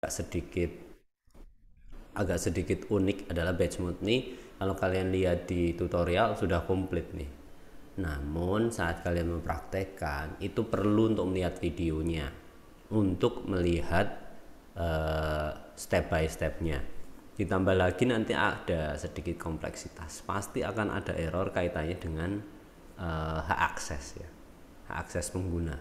agak sedikit unik adalah batch mode nih, kalau kalian lihat di tutorial sudah komplit nih. Namun saat kalian mempraktekkan itu perlu untuk melihat videonya untuk melihat step by stepnya. Ditambah lagi nanti ada sedikit kompleksitas, pasti akan ada error kaitannya dengan hak akses ya, hak akses pengguna.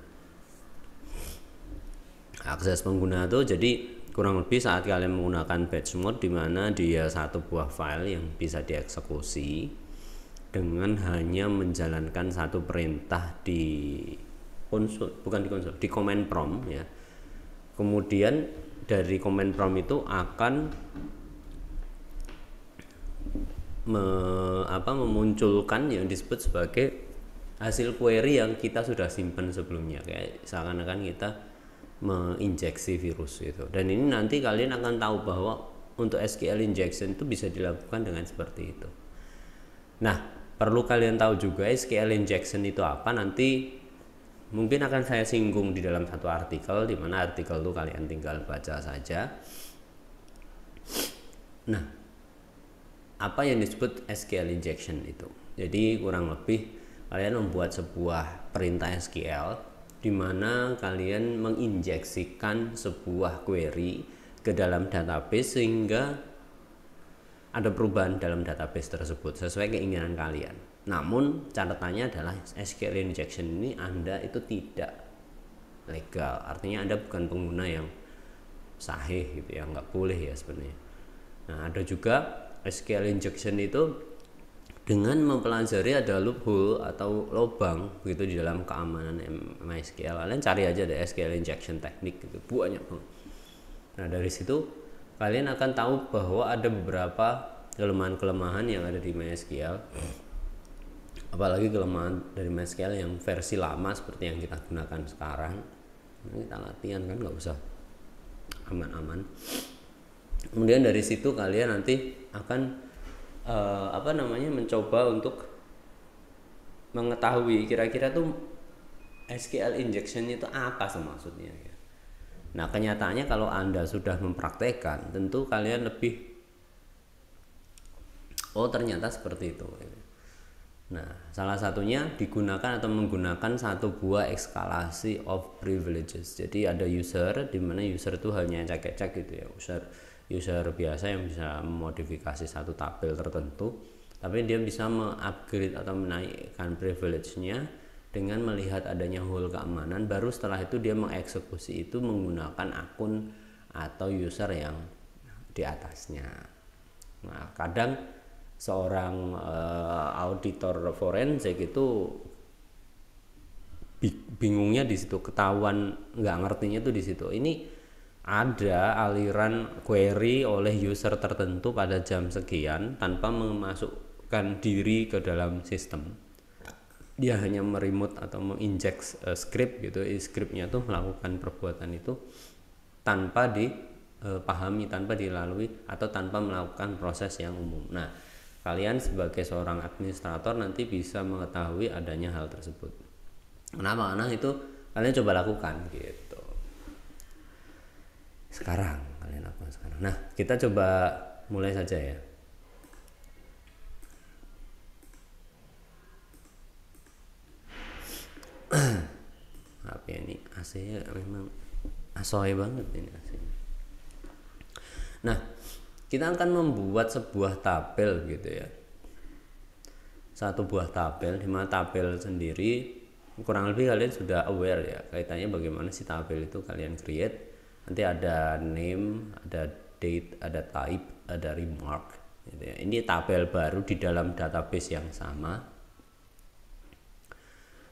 Akses pengguna itu jadi kurang lebih saat kalian menggunakan batch mode, di mana dia satu buah file yang bisa dieksekusi dengan hanya menjalankan satu perintah di konsol, bukan di konsol, di command prompt ya. Kemudian dari command prompt itu akan memunculkan yang disebut sebagai hasil query yang kita sudah simpan sebelumnya, kayak seakan-akan kita menginjeksi virus gitu. Dan ini nanti kalian akan tahu bahwa untuk SQL injection itu bisa dilakukan dengan seperti itu. Nah, perlu kalian tahu juga SQL injection itu apa, nanti mungkin akan saya singgung di dalam satu artikel, di mana artikel itu kalian tinggal baca saja. Nah, apa yang disebut SQL injection itu? Jadi kurang lebih kalian membuat sebuah perintah SQL di mana kalian menginjeksikan sebuah query ke dalam database sehingga ada perubahan dalam database tersebut sesuai keinginan kalian. Namun catatannya adalah SQL injection ini Anda itu tidak legal, artinya Anda bukan pengguna yang sahih gitu ya, nggak boleh ya sebenarnya. Nah, ada juga SQL injection itu dengan mempelajari ada loophole atau lubang begitu di dalam keamanan MySQL. Kalian cari aja ada SQL injection teknik gitu, banyak banget. Nah, dari situ kalian akan tahu bahwa ada beberapa kelemahan-kelemahan yang ada di MySQL. Apalagi kelemahan dari MySQL yang versi lama seperti yang kita gunakan sekarang. Nah, kita latihan kan nggak usah, aman-aman. Kemudian dari situ kalian nanti akan mencoba untuk mengetahui kira-kira tuh SQL injection itu apa sih maksudnya ya. Nah, kenyataannya kalau Anda sudah mempraktekkan, tentu kalian lebih ternyata seperti itu. Nah, salah satunya digunakan atau menggunakan satu buah eskalasi of privileges. Jadi ada user, di mana user itu hanya cek-cek gitu ya, user biasa yang bisa memodifikasi satu tabel tertentu, tapi dia bisa mengupgrade atau menaikkan privilege-nya dengan melihat adanya hole keamanan. Baru setelah itu dia mengeksekusi itu menggunakan akun atau user yang di atasnya. Nah, kadang seorang auditor forensik itu bingungnya di situ, ketahuan nggak ngertinya tuh di situ. Ini ada aliran query oleh user tertentu pada jam sekian tanpa memasukkan diri ke dalam sistem. Dia hanya meremote atau menginjek script gitu, scriptnya tuh melakukan perbuatan itu tanpa dipahami, tanpa dilalui atau tanpa melakukan proses yang umum. Nah, kalian sebagai seorang administrator nanti bisa mengetahui adanya hal tersebut. Kenapa? Karena itu kalian coba lakukan gitu. Sekarang kalian lakukan sekarang. Nah, kita coba mulai saja ya. Apa ya, ini AC-nya memang asoy banget ini AC-nya. Nah, kita akan membuat sebuah tabel gitu ya. Satu buah tabel, di mana tabel sendiri kurang lebih kalian sudah aware ya kaitannya bagaimana sih tabel itu kalian create. Nanti ada name, ada date, ada type, ada remark gitu ya. Ini tabel baru di dalam database yang sama.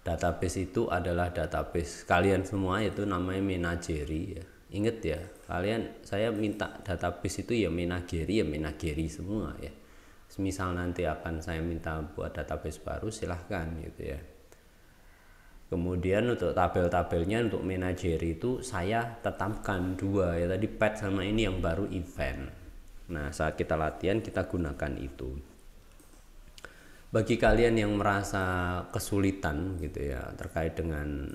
Database itu adalah database kalian semua, itu namanya Menagerie ya. Ingat ya, saya minta database itu ya Menagerie semua ya. Misal nanti akan saya minta buat database baru, silahkan gitu ya. Kemudian untuk tabel-tabelnya untuk Menagerie itu saya tetapkan dua ya, tadi pet sama ini yang baru event. Nah, saat kita latihan kita gunakan itu. Bagi kalian yang merasa kesulitan gitu ya terkait dengan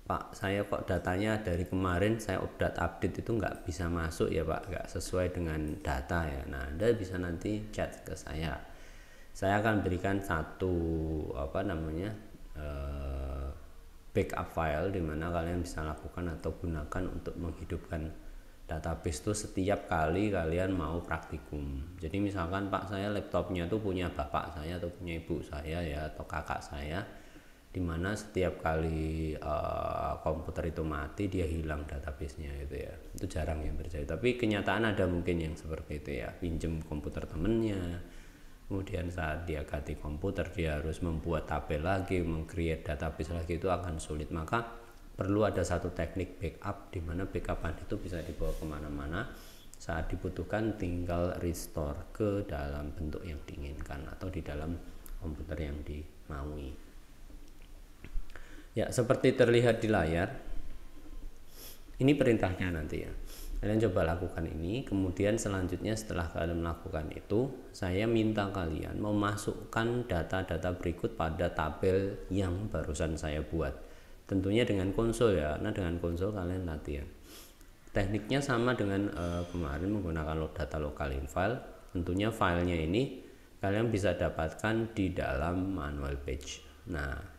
Pak, saya kok datanya dari kemarin saya update itu nggak bisa masuk ya Pak, nggak sesuai dengan data ya. Nah, Anda bisa nanti chat ke saya. Saya akan berikan satu backup file di mana kalian bisa lakukan atau gunakan untuk menghidupkan database itu setiap kali kalian mau praktikum. Jadi misalkan Pak, saya laptopnya tuh punya bapak saya atau punya ibu saya ya, atau kakak saya, dimana setiap kali komputer itu mati dia hilang databasenya gitu ya. Itu jarang yang terjadi, tapi kenyataan ada mungkin yang seperti itu ya, pinjem komputer temennya, kemudian saat dia ganti komputer dia harus membuat tabel lagi, meng-create database lagi, itu akan sulit. Maka perlu ada satu teknik backup di mana backupan itu bisa dibawa kemana-mana, saat dibutuhkan tinggal restore ke dalam bentuk yang diinginkan atau di dalam komputer yang dimaui. Ya, seperti terlihat di layar, ini perintahnya nanti ya. Kalian coba lakukan ini, kemudian selanjutnya setelah kalian melakukan itu, saya minta kalian memasukkan data-data berikut pada tabel yang barusan saya buat. Tentunya dengan konsol ya, karena dengan konsol kalian latihan. Tekniknya sama dengan kemarin menggunakan data local in file. Tentunya filenya ini kalian bisa dapatkan di dalam manual page. Nah,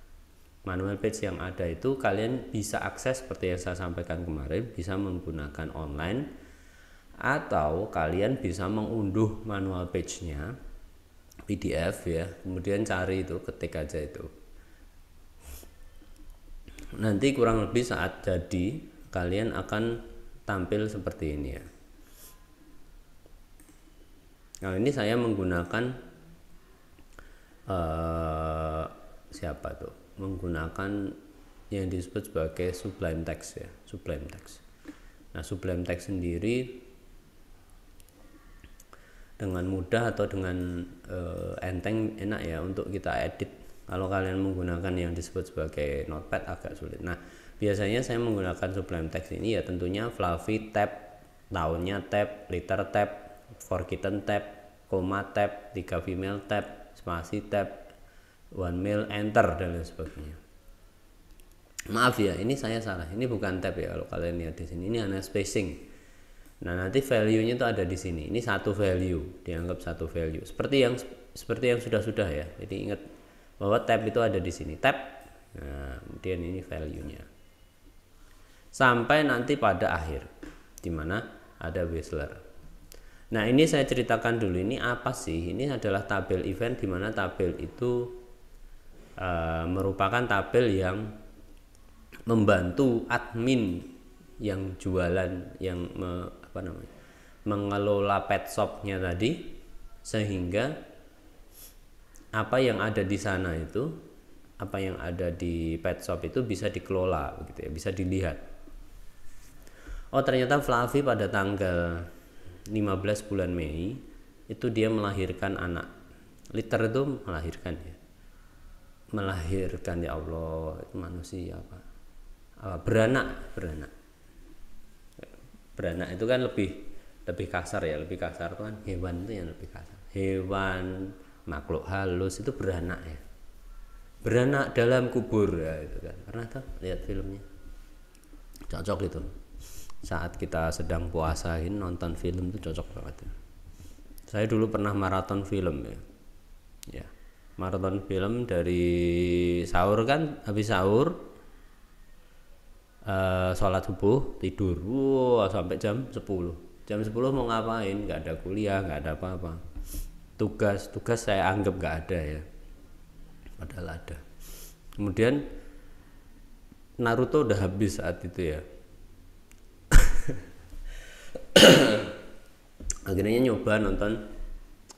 manual page yang ada itu kalian bisa akses seperti yang saya sampaikan kemarin, bisa menggunakan online atau kalian bisa mengunduh manual page-nya PDF ya, kemudian cari itu, ketik aja itu. Nanti kurang lebih saat jadi kalian akan tampil seperti ini ya. Nah, ini saya menggunakan siapa tuh? Menggunakan yang disebut sebagai Sublime Text ya, Sublime Text. Nah, Sublime Text sendiri dengan mudah atau dengan enteng enak ya untuk kita edit. Kalau kalian menggunakan yang disebut sebagai Notepad agak sulit. Nah, biasanya saya menggunakan Sublime Text ini ya, tentunya Fluffy tab, tahunnya tab, liter tab, for kitten tab, koma tab, 3 female tab, spasi tab, one male, enter, dan lain sebagainya. Maaf ya, ini saya salah. Ini bukan tab ya kalau kalian lihat di sini. Ini hanya spacing. Nah, nanti value-nya itu ada di sini. Ini satu value, dianggap satu value. Seperti yang sudah-sudah ya. Jadi ingat bahwa tab itu ada di sini. Tab. Nah, kemudian ini value-nya. Sampai nanti pada akhir di mana ada Whistler. Nah, ini saya ceritakan dulu, ini apa sih? Ini adalah tabel event di mana tabel itu merupakan tabel yang membantu admin yang jualan, yang mengelola pet shopnya tadi, sehingga apa yang ada di sana itu, apa yang ada di pet shop itu bisa dikelola begitu ya, bisa dilihat. Oh, ternyata Fluffy pada tanggal 15 bulan Mei itu dia melahirkan anak. Liter itu melahirkan ya. Melahirkan, ya Allah, itu manusia apa? Beranak itu kan lebih kasar ya, lebih kasar itu kan hewan, itu yang lebih kasar. Hewan, makhluk halus itu beranak ya. Beranak dalam kubur ya, itu kan. Pernah tuh lihat filmnya? Cocok itu. Saat kita sedang puasain nonton film itu cocok banget ya. Saya dulu pernah maraton film ya. Ya. Maraton film dari sahur kan, habis sahur sholat subuh, tidur sampai jam 10. Jam 10 mau ngapain? Nggak ada kuliah, nggak ada apa-apa. Tugas saya anggap nggak ada ya, padahal ada. Kemudian Naruto udah habis saat itu ya. Akhirnya nyoba nonton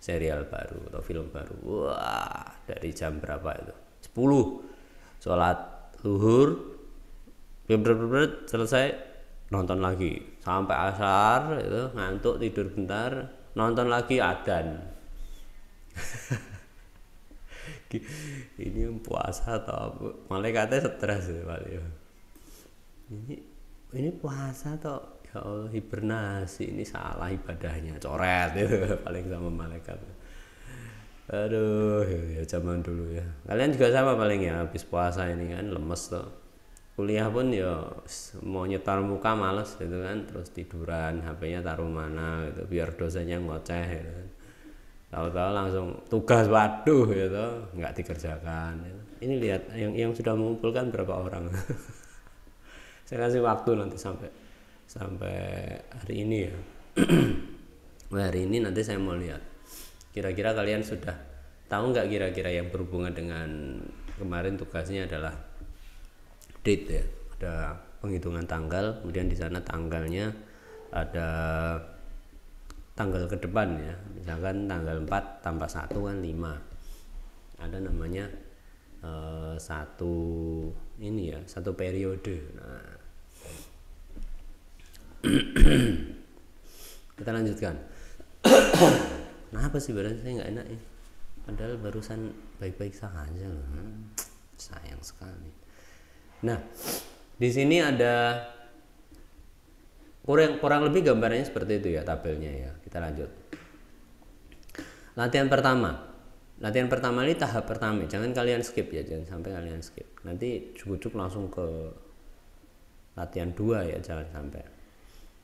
serial baru atau film baru. Wah, dari jam berapa itu? 10. Sholat zuhur, selesai, nonton lagi sampai asar itu, ngantuk, tidur bentar, nonton lagi, adzan. Ini puasa atau apa? Malaikatnya stres ya, Pak. Ini puasa atau ya Allah, hibernasi, ini salah ibadahnya, coret itu paling sama malaikat. Aduh, ya zaman dulu ya. Kalian juga sama paling ya, habis puasa ini kan lemes tuh. kuliah pun ya mau nyetor muka males gitu kan, terus tiduran, HP-nya taruh mana gitu biar dosennya ngoceh gitu kan. Tahu-tahu langsung tugas, waduh gitu nggak dikerjakan gitu. Ini lihat yang sudah mengumpulkan berapa orang. Saya kasih waktu nanti sampai hari ini ya. Hari ini nanti saya mau lihat kira-kira kalian sudah tahu nggak kira-kira yang berhubungan dengan kemarin tugasnya adalah date ya, ada penghitungan tanggal, kemudian di sana tanggalnya ada tanggal ke depan ya, misalkan tanggal 4 tambah 1 kan 5, ada namanya satu ini ya, satu periode. Nah, kita lanjutkan. Kenapa sih badan saya nggak enak ya, padahal barusan baik-baik saja loh. Sayang sekali. Nah, di sini ada kurang lebih gambarannya seperti itu ya tabelnya ya. Kita lanjut. Latihan pertama ini tahap pertama. Jangan kalian skip ya, jangan sampai kalian skip. Nanti cukup langsung ke latihan 2 ya, jangan sampai.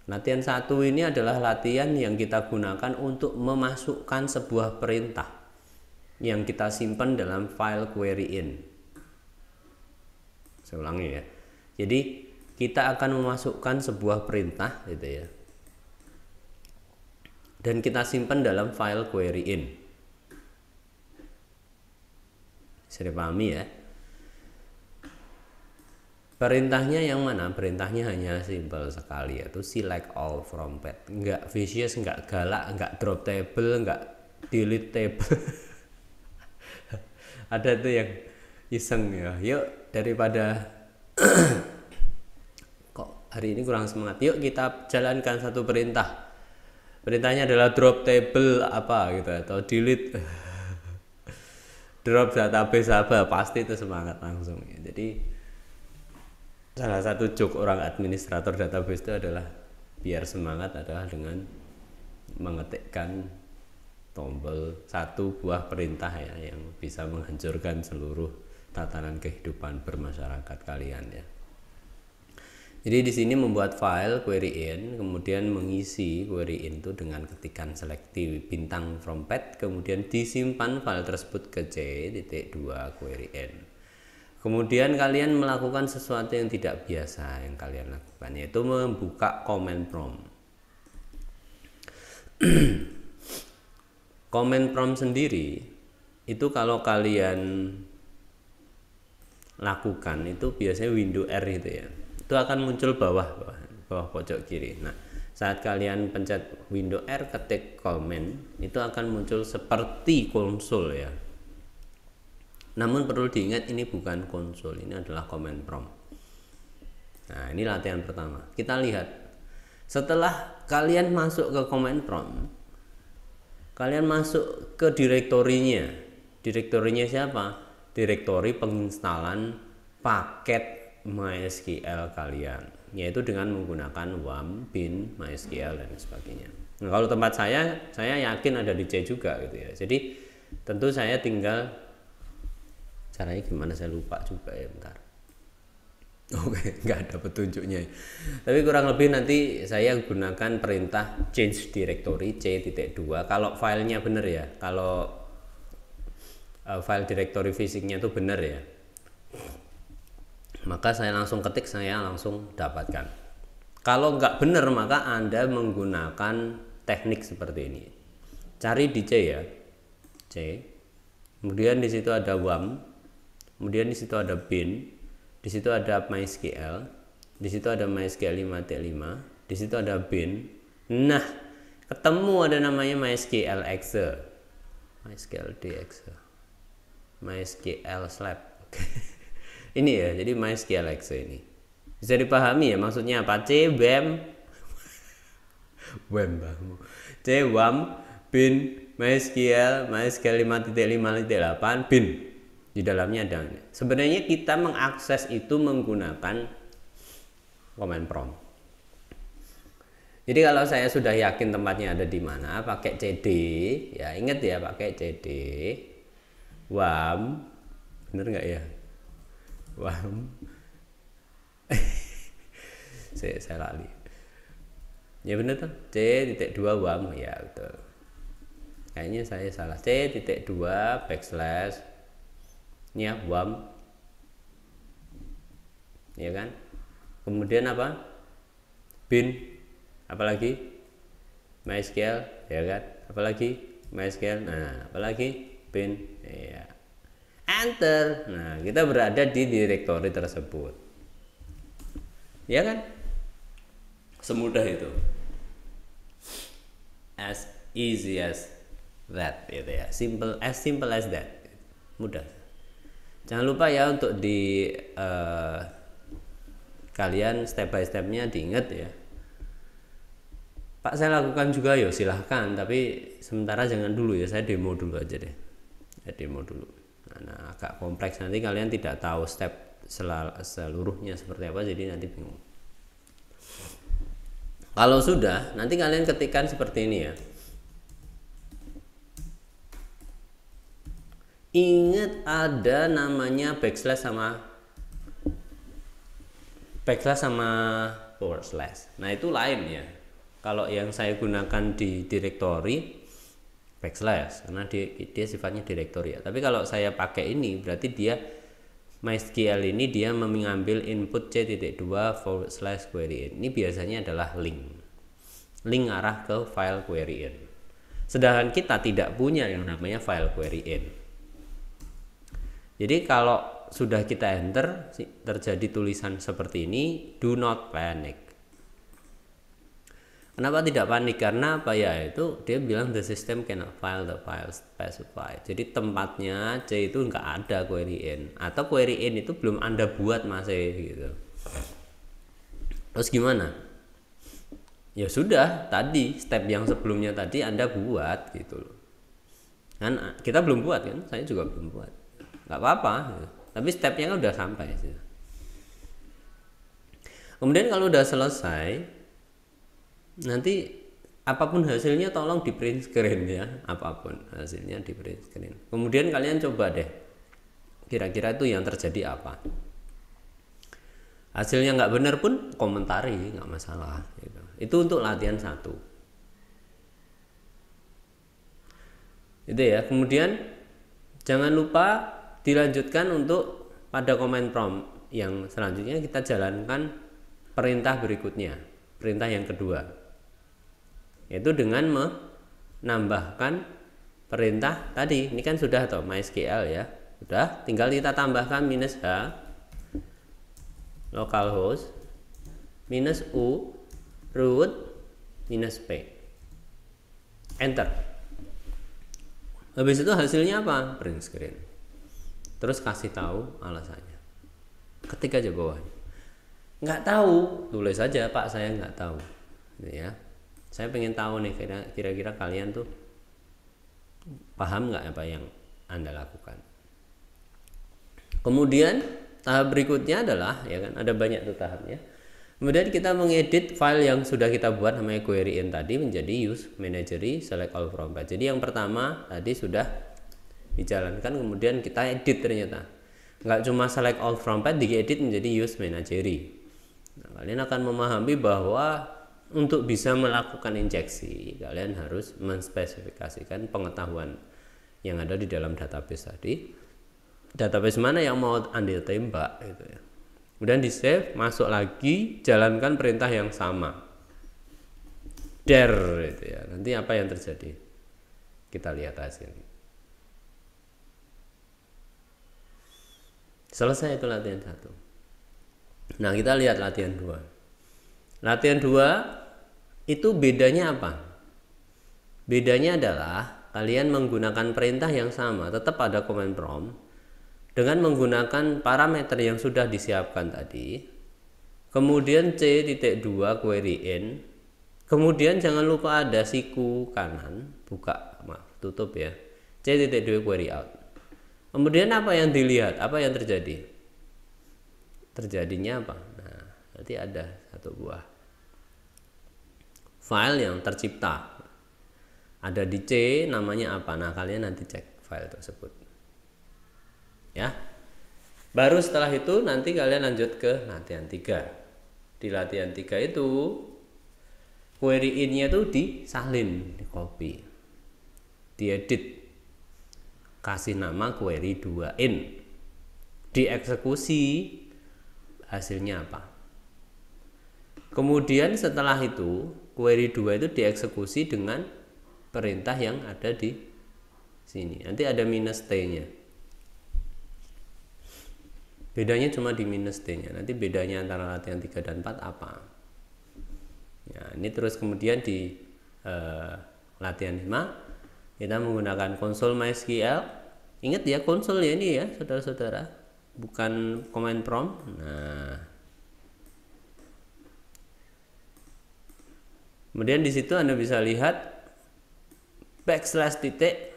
Latihan 1 ini adalah latihan yang kita gunakan untuk memasukkan sebuah perintah yang kita simpan dalam file query in. Saya ulangi ya. Jadi kita akan memasukkan sebuah perintah gitu ya, dan kita simpan dalam file query in. Bisa dipahami ya. Perintahnya yang mana? Perintahnya hanya simpel sekali, yaitu select all from pet. Enggak vicious, enggak galak, enggak drop table, enggak delete table. Ada tuh yang iseng ya, yuk daripada kok hari ini kurang semangat, yuk kita jalankan satu perintah. Perintahnya adalah drop table apa gitu, atau delete drop database apa, pasti itu semangat langsung ya. Jadi salah satu joke orang administrator database itu adalah biar semangat adalah dengan mengetikkan tombol satu buah perintah ya, yang bisa menghancurkan seluruh tatanan kehidupan bermasyarakat kalian ya. Jadi di sini membuat file query in, kemudian mengisi query in itu dengan ketikan selektif bintang from pet, kemudian disimpan file tersebut ke C.2 query in. Kemudian kalian melakukan sesuatu yang tidak biasa yang kalian lakukan, yaitu membuka command prompt. Command prompt sendiri itu kalau kalian lakukan itu biasanya window R itu ya, itu akan muncul bawah pojok kiri. Nah, saat kalian pencet window R, ketik command, itu akan muncul seperti konsol ya. Namun perlu diingat ini bukan konsol, ini adalah command prompt. Nah, ini latihan pertama. Kita lihat setelah kalian masuk ke command prompt, kalian masuk ke direktorinya. Direktorinya siapa? Direktori penginstalan paket MySQL kalian, yaitu dengan menggunakan WAM, bin, MySQL dan sebagainya. Nah, kalau tempat saya yakin ada di C juga gitu ya. Jadi tentu saya tinggal, caranya gimana saya lupa juga ya, bentar. Oke, nggak ada petunjuknya. Tapi kurang lebih nanti saya gunakan perintah change directory C.2 kalau filenya benar ya. Kalau file directory fisiknya itu benar ya, maka saya langsung ketik, saya langsung dapatkan. Kalau nggak benar maka Anda menggunakan teknik seperti ini. Cari di C ya, C. Kemudian di situ ada WAM, kemudian di situ ada bin, di situ ada MySQL, di situ ada MySQL 5.5, di situ ada bin. Nah, ketemu ada namanya MySQL Exe, MySQL Exe, MySQL Slab. Ini ya, jadi MySQL Exe ini bisa dipahami ya maksudnya apa. C WAM C WAM bin MySQL 5.5.8 bin. Di dalamnya ada. Sebenarnya kita mengakses itu menggunakan command prompt. Jadi kalau saya sudah yakin tempatnya ada di mana, pakai CD ya, ingat ya, pakai CD WAM, bener nggak ya, WAM saya lali. Ya bener tuh, C titik 2 WAM, ya betul. Kayaknya saya salah. C titik 2 backslash ini ya WAM, ya kan. Kemudian apa, bin, apalagi MySQL, ya kan, apalagi MySQL, nah apalagi bin, ya, enter. Nah kita berada di directory tersebut, ya kan, semudah itu, as easy as that, gitu ya, simple as that, mudah. Jangan lupa ya untuk di kalian step by stepnya diingat ya. Pak saya lakukan juga, yo silahkan, tapi sementara jangan dulu ya, saya demo dulu aja deh, ya, demo dulu. Nah, agak kompleks, nanti kalian tidak tahu step seluruhnya seperti apa, jadi nanti bingung. Kalau sudah, nanti kalian ketikkan seperti ini ya. Ingat ada namanya backslash sama forward slash. Nah itu lain ya. Kalau yang saya gunakan di directory backslash, karena dia sifatnya directory ya. Tapi kalau saya pakai ini berarti dia MySQL ini dia mengambil input C.2 forward slash query in. Ini biasanya adalah link arah ke file query in. Sedangkan kita tidak punya yang namanya file query in. Jadi kalau sudah kita enter terjadi tulisan seperti ini, do not panic. Kenapa tidak panik? Karena apa ya, itu dia bilang the system cannot file the file specified. Jadi tempatnya C itu nggak ada query in, atau query in itu belum Anda buat masih gitu. Terus gimana? Ya sudah, tadi step yang sebelumnya tadi Anda buat gitu loh. Kan kita belum buat kan? Saya juga belum buat. Nggak apa-apa gitu. Tapi stepnya kan udah sampai gitu. Kemudian kalau udah selesai, nanti apapun hasilnya tolong di print screen ya, apapun hasilnya di print screen. Kemudian kalian coba deh, kira-kira itu yang terjadi apa. Hasilnya nggak benar pun komentari, nggak masalah gitu. Itu untuk latihan 1 itu ya. Kemudian jangan lupa dilanjutkan untuk pada command prompt yang selanjutnya kita jalankan perintah berikutnya, perintah yang kedua, yaitu dengan menambahkan perintah tadi. Ini kan sudah atau MySQL ya, sudah, tinggal kita tambahkan -h localhost -u root -p, enter. Habis itu hasilnya apa? Print screen. Terus kasih tahu alasannya, ketik aja bawahnya. Nggak tahu, tulis aja Pak saya nggak tahu, ya. Saya pengen tahu nih kira-kira kalian tuh paham nggak apa yang Anda lakukan. Kemudian tahap berikutnya adalah, ya kan, ada banyak tuh tahapnya. Kemudian kita mengedit file yang sudah kita buat namanya query in tadi menjadi use managery select all from batch. Jadi yang pertama tadi sudah dijalankan, kemudian kita edit, ternyata nggak cuma select all from batch, diedit menjadi use managery. Nah, kalian akan memahami bahwa untuk bisa melakukan injeksi kalian harus menspesifikasikan pengetahuan yang ada di dalam database tadi. Database mana yang mau Anda tembak gitu ya. Kemudian di save, masuk lagi, jalankan perintah yang sama, dir gitu ya. Nanti apa yang terjadi? Kita lihat hasilnya. Selesai itu latihan 1. Nah kita lihat latihan 2. Latihan 2 itu bedanya apa? Bedanya adalah kalian menggunakan perintah yang sama, tetap ada command prompt, dengan menggunakan parameter yang sudah disiapkan tadi. Kemudian C.2 query in. Kemudian jangan lupa ada siku kanan, tutup ya, C.2 query out. Kemudian apa yang dilihat? Apa yang terjadi? Terjadinya apa? Nah, nanti ada satu buah file yang tercipta. Ada di C, namanya apa? Nah, kalian nanti cek file tersebut. Ya. Baru setelah itu nanti kalian lanjut ke latihan 3. di latihan 3 itu query in-nya tuh disalin, di copy, diedit, kasih nama query 2 in, dieksekusi, hasilnya apa. Kemudian setelah itu query 2 itu dieksekusi dengan perintah yang ada di sini. Nanti ada minus t-nya. Bedanya cuma di minus t-nya. Nanti bedanya antara latihan 3 dan 4 apa? Ya, ini terus kemudian di latihan 5 kita menggunakan konsol MySQL. Ingat ya, konsol ya ini ya, saudara-saudara, bukan command prompt. Nah, kemudian di situ Anda bisa lihat backslash titik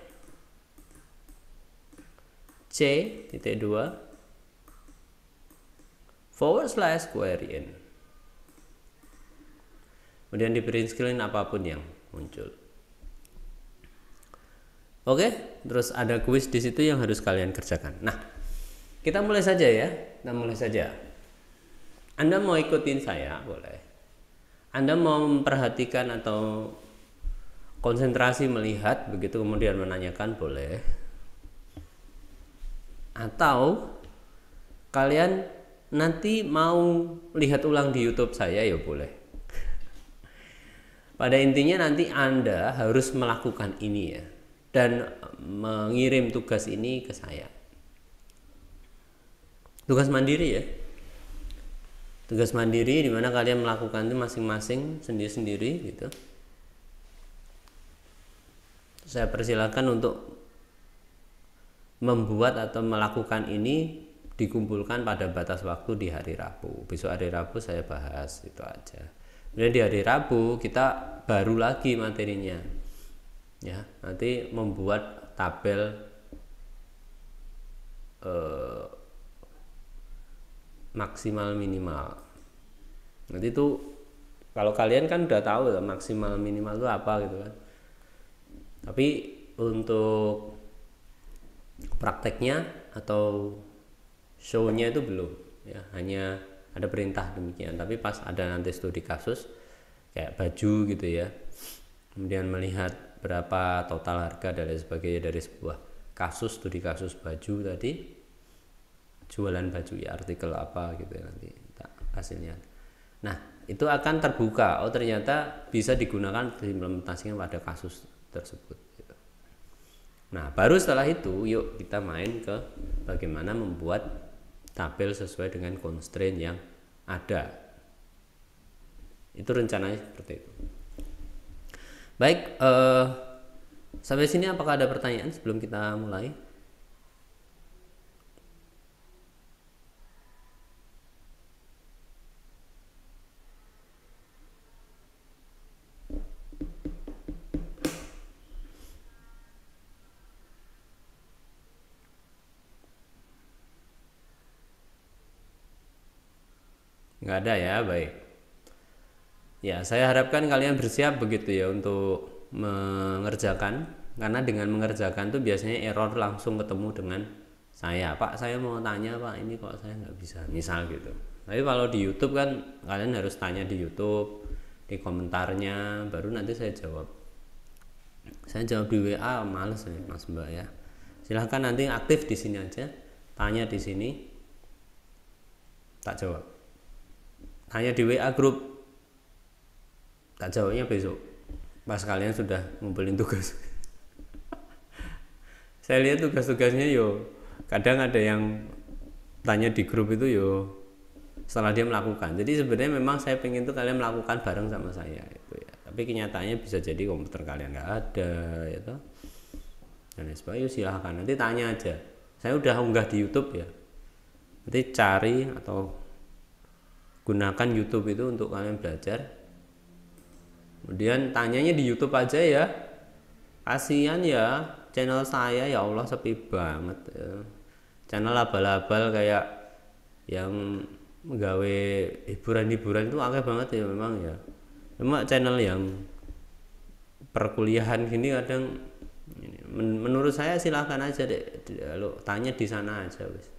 c titik 2 forward slash query in. Kemudian di print screen apapun yang muncul. Oke, terus ada kuis di situ yang harus kalian kerjakan. Nah, kita mulai saja ya. Kita mulai saja. Anda mau ikutin saya, boleh. Anda mau memperhatikan atau konsentrasi melihat, begitu kemudian menanyakan, boleh. Atau kalian nanti mau lihat ulang di YouTube saya, ya boleh. Pada intinya nanti Anda harus melakukan ini ya, dan mengirim tugas ini ke saya. Tugas mandiri ya. Tugas mandiri di mana kalian melakukan itu masing-masing sendiri-sendiri gitu. Saya persilakan untuk membuat atau melakukan ini dikumpulkan pada batas waktu di hari Rabu. Besok hari Rabu saya bahas itu aja. Kemudian di hari Rabu kita baru lagi materinya. Ya, nanti membuat tabel maksimal minimal. Nanti itu kalau kalian kan udah tahu ya, maksimal minimal itu apa gitu kan. Tapi untuk prakteknya atau show-nya itu belum ya, hanya ada perintah demikian. Tapi pas ada nanti studi kasus kayak baju gitu ya, kemudian melihat berapa total harga dan lain sebagainya dari sebuah kasus, studi kasus baju tadi, jualan baju ya, artikel apa gitu ya, nanti hasilnya. Nah, itu akan terbuka, oh ternyata bisa digunakan diimplementasikan pada kasus tersebut gitu. Nah, baru setelah itu yuk kita main ke bagaimana membuat tabel sesuai dengan constraint yang ada. Itu rencananya seperti itu. Baik, sampai sini apakah ada pertanyaan sebelum kita mulai? Nggak ada ya, baik. Ya, saya harapkan kalian bersiap begitu ya untuk mengerjakan, karena dengan mengerjakan tuh biasanya error langsung ketemu dengan saya. Pak, saya mau tanya Pak, ini kok saya nggak bisa, misal gitu. Tapi kalau di YouTube kan kalian harus tanya di YouTube, di komentarnya, baru nanti saya jawab. Saya jawab di WA males ya Mas Mbak ya. Silahkan nanti aktif di sini aja, tanya di sini, tak jawab. Tanya di WA grup, tak jawabnya besok pas kalian sudah ngumpulin tugas. Saya lihat tugas-tugasnya yo kadang ada yang tanya di grup itu yo setelah dia melakukan. Jadi sebenarnya memang saya pengen tuh kalian melakukan bareng sama saya itu ya. Tapi kenyataannya bisa jadi komputer kalian nggak ada gitu. Dan sebagainya, silahkan nanti tanya aja. Saya udah unggah di YouTube ya. Nanti cari atau gunakan YouTube itu untuk kalian belajar. Kemudian tanyanya di YouTube aja ya. Kasihan ya channel saya, ya Allah sepi banget ya. Channel abal-abal kayak yang menggawe hiburan-hiburan itu akeh banget ya memang ya. Cuma channel yang perkuliahan gini kadang menurut saya silahkan aja deh, tanya di sana aja wis.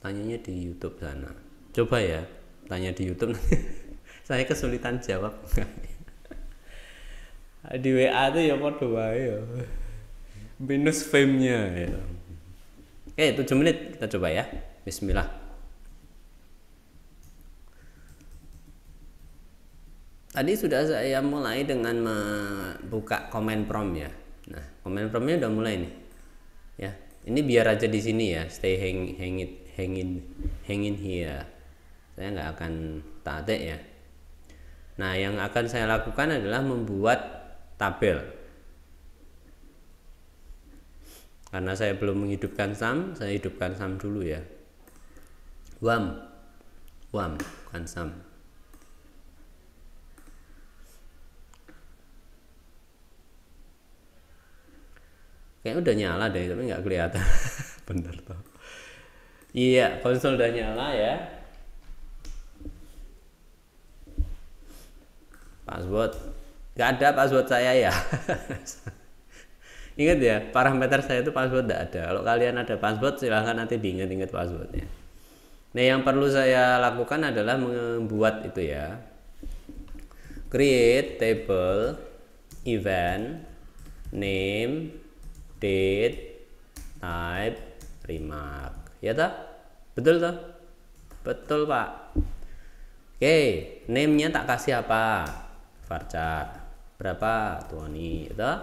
Tanyanya di YouTube sana. Coba ya, tanya di YouTube nanti. Saya kesulitan jawab. Di WA tuh ya podo wae ya. Minus fame-nya ya. Oke, 7 menit kita coba ya. Bismillah. Tadi sudah saya mulai dengan membuka comment prompt ya. Nah, comment prompt-nya udah mulai nih. Ya, ini biar aja di sini ya, stay hanging here. Saya nggak akan tatik ya. Nah, yang akan saya lakukan adalah membuat tabel. Karena saya belum menghidupkan sum, saya hidupkan sum dulu ya. WAM, bukan sum. Kayaknya udah nyala deh, tapi nggak kelihatan. Bener toh. Iya, konsol udah nyala ya. Password, nggak ada password saya ya. Ingat ya, parameter saya itu password nggak ada. Kalau kalian ada password, silahkan nanti diingat-ingat passwordnya. Nah, yang perlu saya lakukan adalah membuat itu ya, create table event name date type remark. Ya toh? Betul toh? Betul Pak. Oke, name-nya tak kasih apa? Varchar. Berapa? 20, itu.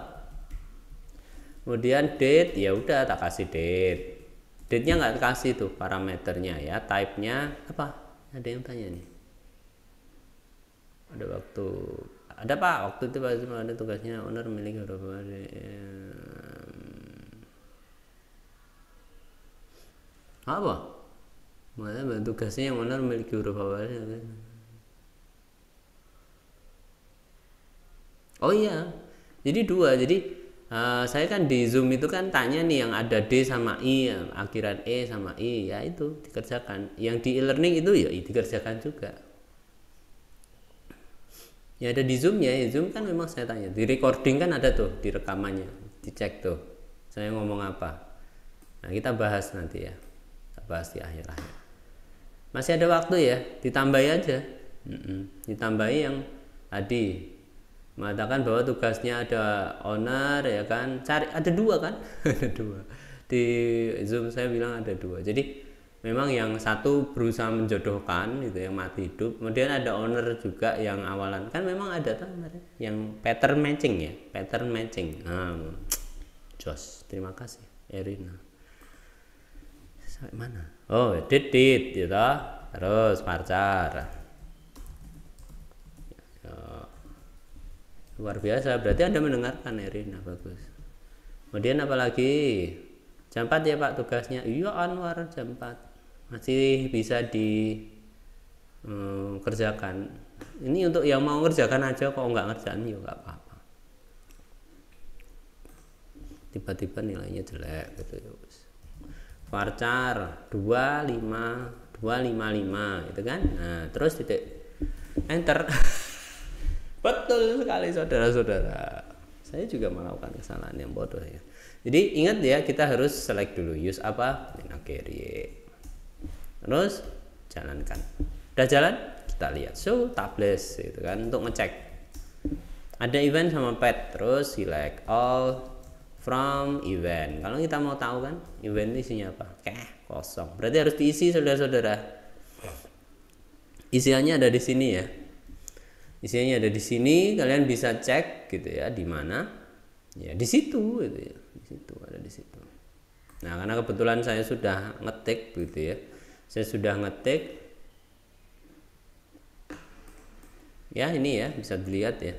Kemudian date, ya udah tak kasih date. Date-nya nggak kasih tuh parameternya ya. Type-nya apa? Ada yang tanya nih. Ada waktu. Ada Pak, waktu itu pasti ada tugasnya owner milik beberapa. Apa? Mana tugasnya yang owner milik beberapa. Oh iya, jadi dua. Jadi saya kan di Zoom itu kan tanya nih yang ada D sama I, akhiran E sama I, ya itu dikerjakan. Yang di e-learning itu ya dikerjakan juga. Ya ada di Zoom ya, Zoom kan memang saya tanya. Di recording kan ada tuh, di rekamannya, dicek tuh. Saya ngomong apa. Nah kita bahas nanti ya, kita bahas di akhir-akhir. Masih ada waktu ya, ditambahi aja. Ditambahi yang tadi. Mengatakan bahwa tugasnya ada owner ya kan, cari ada dua kan. Ada dua di Zoom, saya bilang ada dua. Jadi memang yang satu berusaha menjodohkan gitu, yang mati hidup. Kemudian ada owner juga yang awalan kan, memang ada tuh yang pattern matching ya, pattern matching. Jos, terima kasih Erina. Sampai mana? Oh, dit gitu. Terus varchar. Luar biasa, berarti Anda mendengarkan Erina, bagus. Kemudian apalagi? Jam 4 ya Pak tugasnya. Iya Anwar, jam 4 masih bisa dikerjakan. Ini untuk yang mau ngerjakan aja, kok nggak ngerjain ya nggak apa-apa. Tiba-tiba nilainya jelek gitu ya. Varchar 255 itu kan. Nah terus titik enter. Betul sekali saudara-saudara. Saya juga melakukan kesalahan yang bodoh ya. Jadi ingat ya, kita harus select dulu use apa, create. Terus jalankan. Udah jalan? Kita lihat. So tables itu kan untuk ngecek. Ada event sama pet. Terus select all from event. Kalau kita mau tahu kan event ini isinya apa? Kosong. Berarti harus diisi saudara-saudara. Isiannya ada di sini ya. Isinya ada di sini, kalian bisa cek gitu ya, di mana? Ya di situ gitu ya. Di situ ada di situ. Nah, karena kebetulan saya sudah ngetik gitu ya. Saya sudah ngetik. Ya, ini ya, bisa dilihat ya.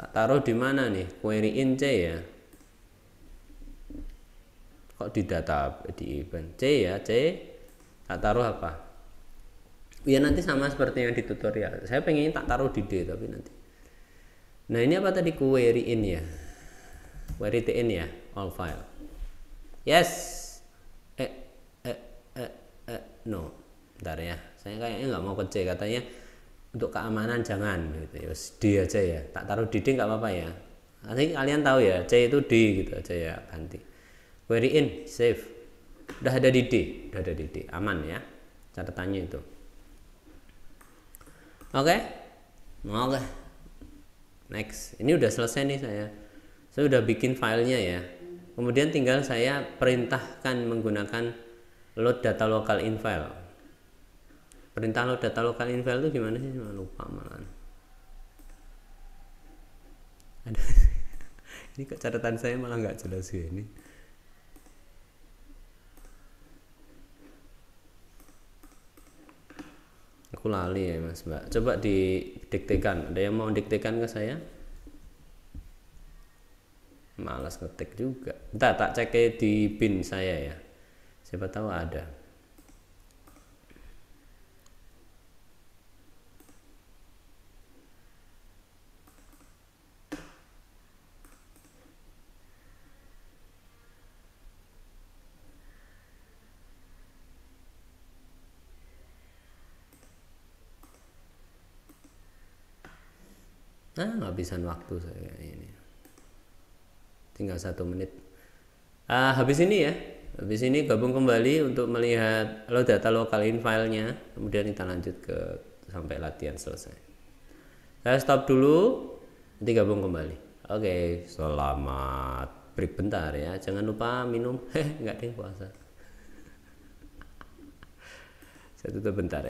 Tak taruh di mana nih? Query in C ya. Kok di data di event C ya, C tak taruh apa ya, nanti sama seperti yang di tutorial. Saya pengen tak taruh di D tapi nanti. Nah ini apa tadi, query in ya, query in ya, all file. Yes. No, bentar ya, saya kayaknya nggak mau ke C, katanya untuk keamanan jangan gitu ya. D aja ya, tak taruh di D nggak apa-apa ya. Nanti kalian tahu ya, C itu D gitu aja ya, ganti. Query in, save. Udah ada di D, aman ya. Catatannya itu. Oke. Oke. Next. Ini udah selesai nih saya. Saya udah bikin filenya ya. Kemudian tinggal saya perintahkan menggunakan load data local in file. Perintah load data local in file itu gimana sih? Lupa malah. Ada. Ini kok catatan saya malah nggak jelas ini. Aku lali ya Mas Mbak. Coba didiktekan. Ada yang mau diktekan ke saya? Malas ngetik juga. Bentar, tak cek di bin saya ya. Siapa tahu ada. Habisan waktu saya ini. Tinggal 1 menit. Habis ini ya. Habis ini gabung kembali untuk melihat load data local in filenya. Kemudian kita lanjut ke sampai latihan selesai. Saya stop dulu. Nanti gabung kembali. Oke, selamat break bentar ya. Jangan lupa minum. Enggak ada yang puasa. Saya tutup bentar ya.